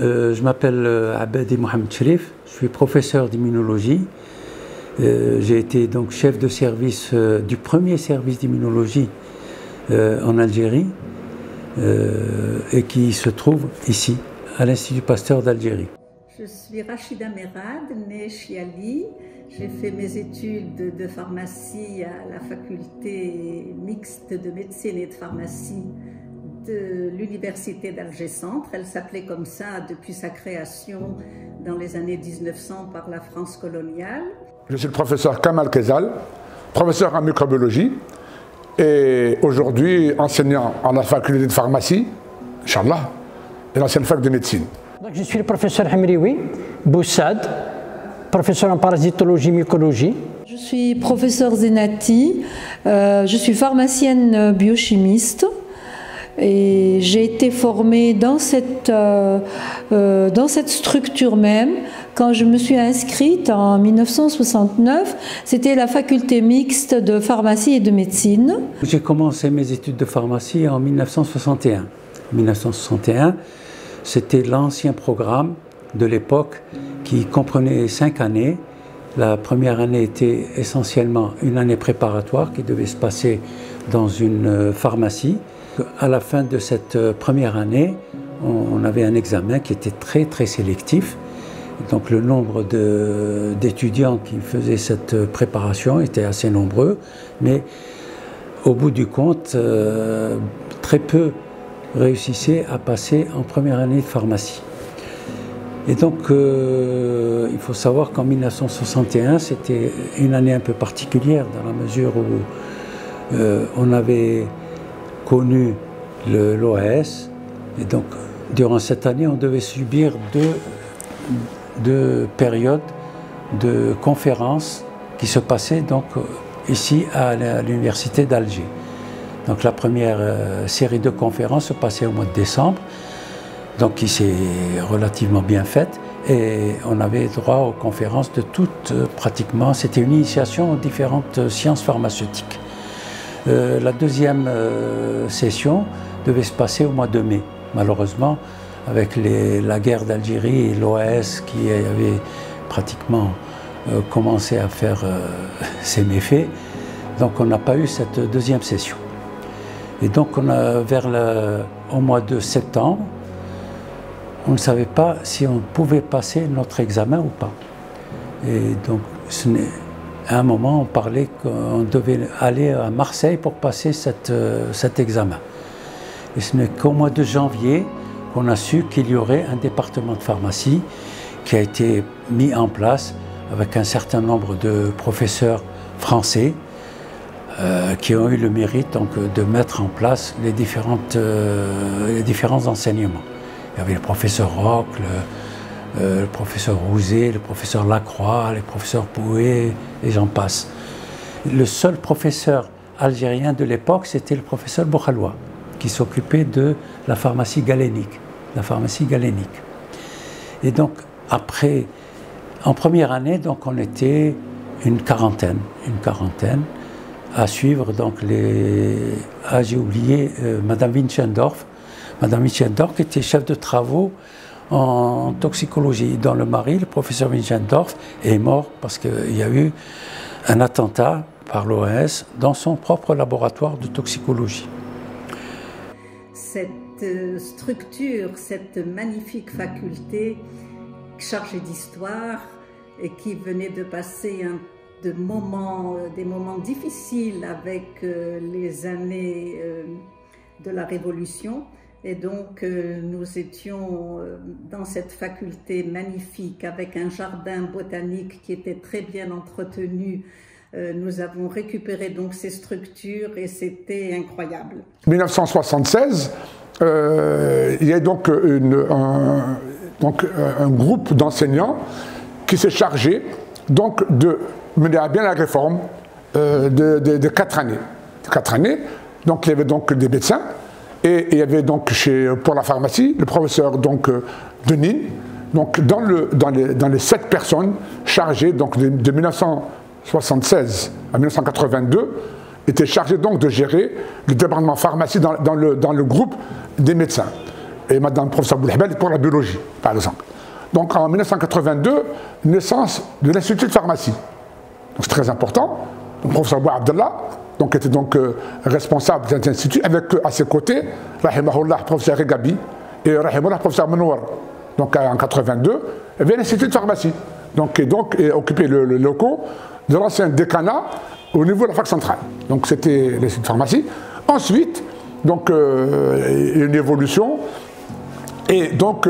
Je m'appelle Abedi Mohamed Cherif, je suis professeur d'immunologie. J'ai été donc chef de service du premier service d'immunologie en Algérie et qui se trouve ici, à l'Institut Pasteur d'Algérie. Je suis Rachida Merad, née Chiali. J'ai fait mes études de pharmacie à la faculté mixte de médecine et de pharmacie de l'université d'Alger Centre. Elle s'appelait comme ça depuis sa création dans les années 1900 par la France coloniale. Je suis le professeur Kamal Kezal, professeur en microbiologie et aujourd'hui enseignant à la faculté de pharmacie, Inch'Allah, et l'ancienne fac de médecine. Donc, je suis le professeur Hamrioui Boussad, professeur en parasitologie mycologie. Je suis professeur Zenati, je suis pharmacienne biochimiste et j'ai été formée dans cette structure même. Quand je me suis inscrite en 1969, c'était la faculté mixte de pharmacie et de médecine. J'ai commencé mes études de pharmacie en 1961. 1961, c'était l'ancien programme de l'époque qui comprenait 5 années. La première année était essentiellement une année préparatoire qui devait se passer dans une pharmacie. À la fin de cette première année, on avait un examen qui était très sélectif. Donc le nombre d'étudiants qui faisaient cette préparation était assez nombreux, mais au bout du compte, très peu réussissaient à passer en première année de pharmacie. Et donc il faut savoir qu'en 1961, c'était une année un peu particulière dans la mesure où on avait connu l'OAS, et donc durant cette année, on devait subir deux périodes de conférences qui se passaient donc ici à l'université d'Alger. Donc la première série de conférences se passait au mois de décembre, donc qui s'est relativement bien faite, et on avait droit aux conférences de toutes, pratiquement, c'était une initiation aux différentes sciences pharmaceutiques. La deuxième session devait se passer au mois de mai. Malheureusement, avec la guerre d'Algérie et l'OAS qui avait pratiquement commencé à faire ses méfaits, donc on n'a pas eu cette deuxième session. Et donc au mois de septembre, on ne savait pas si on pouvait passer notre examen ou pas. Et donc à un moment, on parlait qu'on devait aller à Marseille pour passer cet examen. Et ce n'est qu'au mois de janvier qu'on a su qu'il y aurait un département de pharmacie qui a été mis en place avec un certain nombre de professeurs français qui ont eu le mérite donc, de mettre en place les différents enseignements. Il y avait le professeur Roch, le professeur Rouzet, le professeur Lacroix, les professeurs Pouet, et j'en passe. Le seul professeur algérien de l'époque, c'était le professeur Bokhaloua, qui s'occupait de la pharmacie galénique. Et donc, après, en première année, donc, on était une quarantaine à suivre donc j'ai oublié Madame Winchendorf. Madame Winchendorf était chef de travaux en toxicologie, dont le mari, le professeur Winchendorf, est mort parce qu'il y a eu un attentat par l'OAS dans son propre laboratoire de toxicologie. Cette structure, cette magnifique faculté chargée d'histoire et qui venait de passer des moments difficiles avec les années de la Révolution. Et donc nous étions dans cette faculté magnifique avec un jardin botanique qui était très bien entretenu. Nous avons récupéré donc ces structures et c'était incroyable. En 1976, il y a donc un groupe d'enseignants qui s'est chargé donc de mener à bien la réforme de 4 années. 4 années, donc il y avait donc des médecins et il y avait donc pour la pharmacie le professeur donc Denis. Donc dans les 7 personnes chargées donc de 1976 à 1982 étaient chargées donc de gérer le département pharmacie dans le groupe des médecins. et Madame professeur Bouhlebel pour la biologie, par exemple. Donc en 1982, naissance de l'Institut de pharmacie. C'est très important. Le professeur Abou Abdallah, donc, était donc responsable de cet institut, avec à ses côtés, rahimahullah, professeur Regabi, et rahimahullah, professeur Menouar. Donc en 82, il y avait l'Institut de pharmacie. Donc occupé le locaux de l'ancien décanat au niveau de la fac centrale. Donc c'était l'Institut de pharmacie. Ensuite, donc, une évolution et donc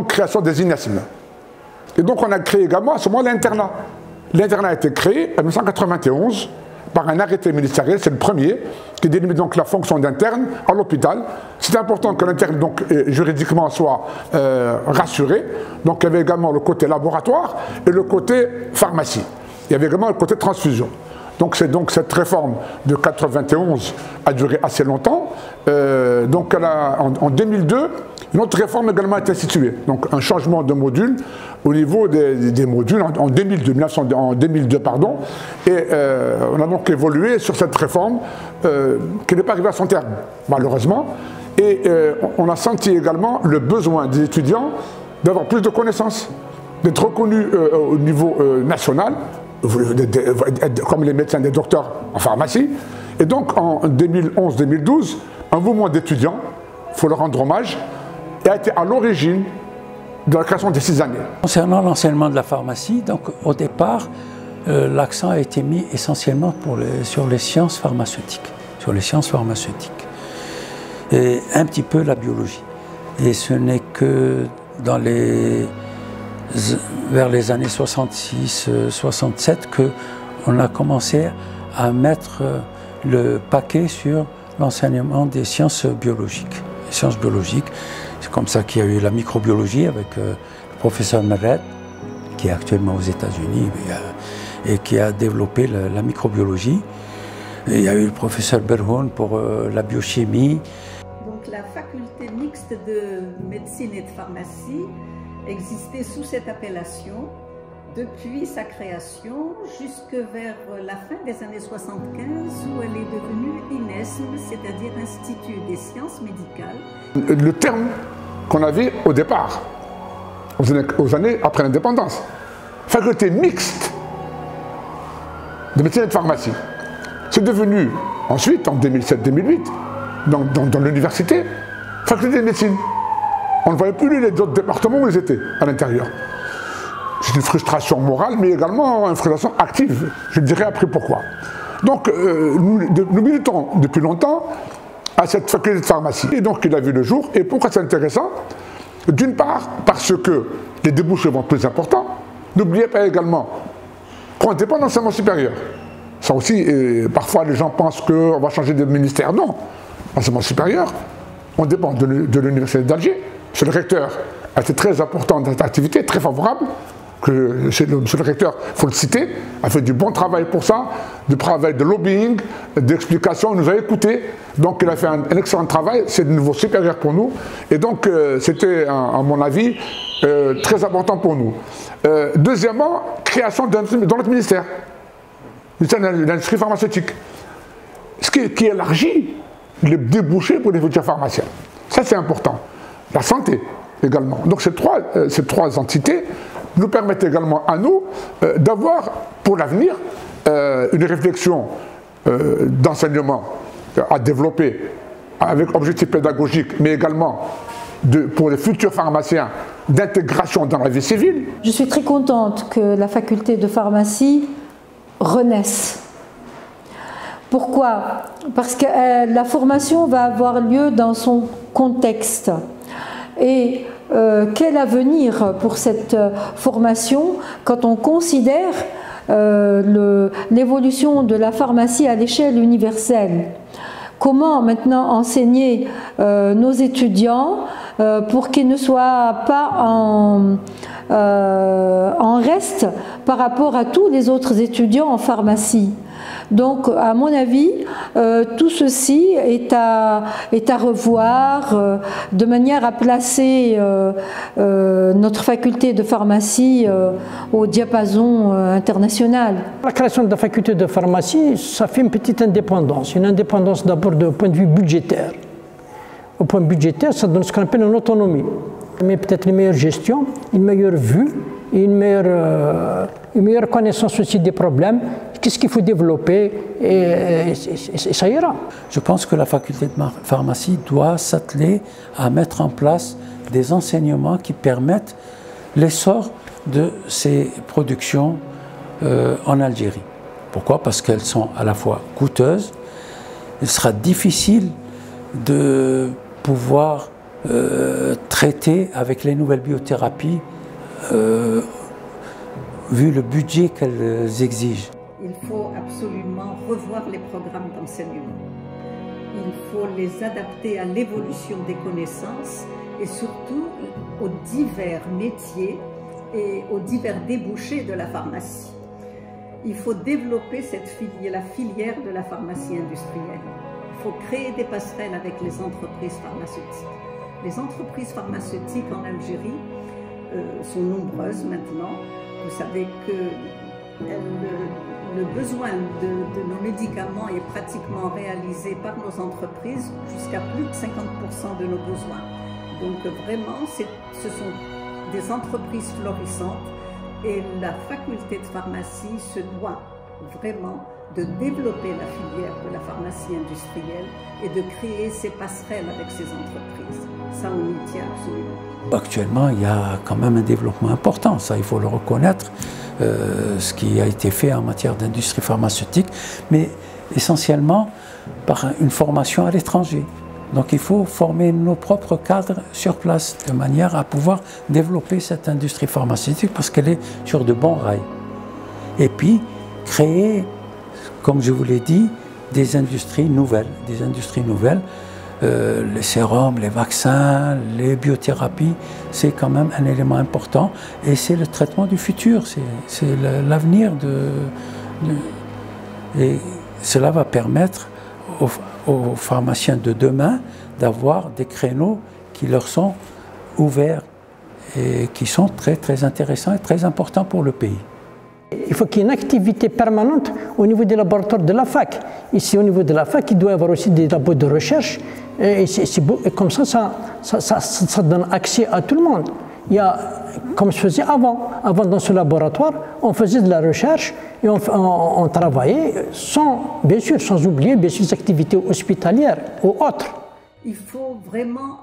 création des INESM. Et donc on a créé également à ce moment l'internat. L'internat a été créé en 1991 par un arrêté ministériel, c'est le premier, qui délimite donc la fonction d'interne à l'hôpital. C'est important que l'interne donc juridiquement soit rassuré. Donc il y avait également le côté laboratoire et le côté pharmacie. Il y avait également le côté transfusion. Donc c'est donc cette réforme de 91 a duré assez longtemps. Donc en 2002, une autre réforme également a été instituée. Donc un changement de module au niveau des modules en 2002, pardon. Et on a donc évolué sur cette réforme qui n'est pas arrivée à son terme, malheureusement. Et on a senti également le besoin des étudiants d'avoir plus de connaissances, d'être reconnus au niveau national, comme les médecins, des docteurs en pharmacie. Et donc en 2011-2012, un mouvement d'étudiants, il faut leur rendre hommage, a été à l'origine de la création des 6 années. Concernant l'enseignement de la pharmacie, donc au départ, l'accent a été mis essentiellement sur les sciences pharmaceutiques, et un petit peu la biologie. Et ce n'est que vers les années 66-67 qu'on a commencé à mettre le paquet sur l'enseignement des sciences biologiques. C'est comme ça qu'il y a eu la microbiologie avec le professeur Merred, qui est actuellement aux États-Unis et qui a développé la microbiologie. Et il y a eu le professeur Berhoun pour la biochimie. Donc la faculté mixte de médecine et de pharmacie existait sous cette appellation depuis sa création jusque vers la fin des années 75 où elle est devenue INESM, c'est-à-dire Institut des sciences médicales. Le terme qu'on avait au départ, aux années après l'indépendance, faculté mixte de médecine et de pharmacie, c'est devenu ensuite, en 2007-2008, dans l'université, faculté de médecine. On ne voyait plus les autres départements où ils étaient à l'intérieur. C'est une frustration morale, mais également une frustration active. Je dirais après pourquoi. Donc, nous militons depuis longtemps à cette faculté de pharmacie. Et donc, il a vu le jour. Et pourquoi c'est intéressant? D'une part, parce que les débouchés vont être plus importants. N'oubliez pas également qu'on dépend de l'enseignement supérieur. Ça aussi, parfois les gens pensent qu'on va changer de ministère. Non. L'enseignement supérieur, on dépend de l'université d'Alger. Monsieur le recteur a été très important dans cette activité, très favorable. Monsieur le recteur, il faut le citer, a fait du bon travail pour ça, du travail de lobbying, d'explication, il nous a écoutés. Donc il a fait un excellent travail, c'est de niveau supérieur pour nous. Et donc c'était, à mon avis, très important pour nous. Deuxièmement, création dans notre ministère de l'industrie pharmaceutique. Ce qui élargit les débouchés pour les futurs pharmaciens. Ça c'est important. La santé également. Donc ces trois entités nous permettent également à nous d'avoir pour l'avenir une réflexion d'enseignement à développer avec objectif pédagogique, mais également pour les futurs pharmaciens d'intégration dans la vie civile. Je suis très contente que la faculté de pharmacie renaisse. Pourquoi? Parce que la formation va avoir lieu dans son contexte. Et quel avenir pour cette formation quand on considère l'évolution de la pharmacie à l'échelle universelle? Comment maintenant enseigner nos étudiants pour qu'ils ne soient pas en reste par rapport à tous les autres étudiants en pharmacie? Donc, à mon avis, tout ceci est à revoir de manière à placer notre faculté de pharmacie au diapason international. La création de la faculté de pharmacie, ça fait une petite indépendance. Une indépendance d'abord d'un point de vue budgétaire. au point budgétaire, ça donne ce qu'on appelle une autonomie. Mais peut-être une meilleure gestion, une meilleure vue, et une meilleure connaissance aussi des problèmes. Qu'est-ce qu'il faut développer et ça ira. Je pense que la faculté de pharmacie doit s'atteler à mettre en place des enseignements qui permettent l'essor de ces productions en Algérie. Pourquoi? Parce qu'elles sont à la fois coûteuses, il sera difficile de pouvoir traiter avec les nouvelles biothérapies vu le budget qu'elles exigent. Il faut absolument revoir les programmes d'enseignement. Il faut les adapter à l'évolution des connaissances et surtout aux divers métiers et aux divers débouchés de la pharmacie. Il faut développer la filière de la pharmacie industrielle. Il faut créer des passerelles avec les entreprises pharmaceutiques. Les entreprises pharmaceutiques en Algérie sont nombreuses maintenant. Vous savez que le besoin de nos médicaments est pratiquement réalisé par nos entreprises jusqu'à plus de 50% de nos besoins. Donc vraiment, ce sont des entreprises florissantes et la faculté de pharmacie se doit vraiment de développer la filière de la pharmacie industrielle et de créer ces passerelles avec ces entreprises. Ça, on y tient absolument. Actuellement, il y a quand même un développement important, ça il faut le reconnaître, ce qui a été fait en matière d'industrie pharmaceutique, mais essentiellement par une formation à l'étranger. Donc il faut former nos propres cadres sur place, de manière à pouvoir développer cette industrie pharmaceutique parce qu'elle est sur de bons rails. Et puis créer, comme je vous l'ai dit, des industries nouvelles, les sérums, les vaccins, les biothérapies, c'est quand même un élément important et c'est le traitement du futur, c'est l'avenir et cela va permettre aux pharmaciens de demain d'avoir des créneaux qui leur sont ouverts et qui sont très très intéressants et très importants pour le pays. Il faut qu'il y ait une activité permanente au niveau des laboratoires de la fac. Ici, au niveau de la fac, il doit y avoir aussi des labos de recherche. Et comme ça donne accès à tout le monde. Il y a, comme je faisais avant dans ce laboratoire, on faisait de la recherche et on travaillait bien sûr, sans oublier les activités hospitalières ou autres. Il faut vraiment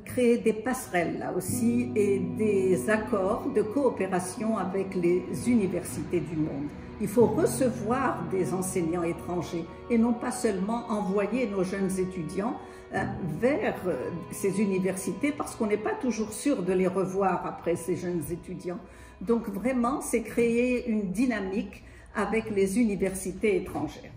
créer des passerelles là aussi et des accords de coopération avec les universités du monde. Il faut recevoir des enseignants étrangers et non pas seulement envoyer nos jeunes étudiants vers ces universités parce qu'on n'est pas toujours sûr de les revoir après ces jeunes étudiants. Donc vraiment, c'est créer une dynamique avec les universités étrangères.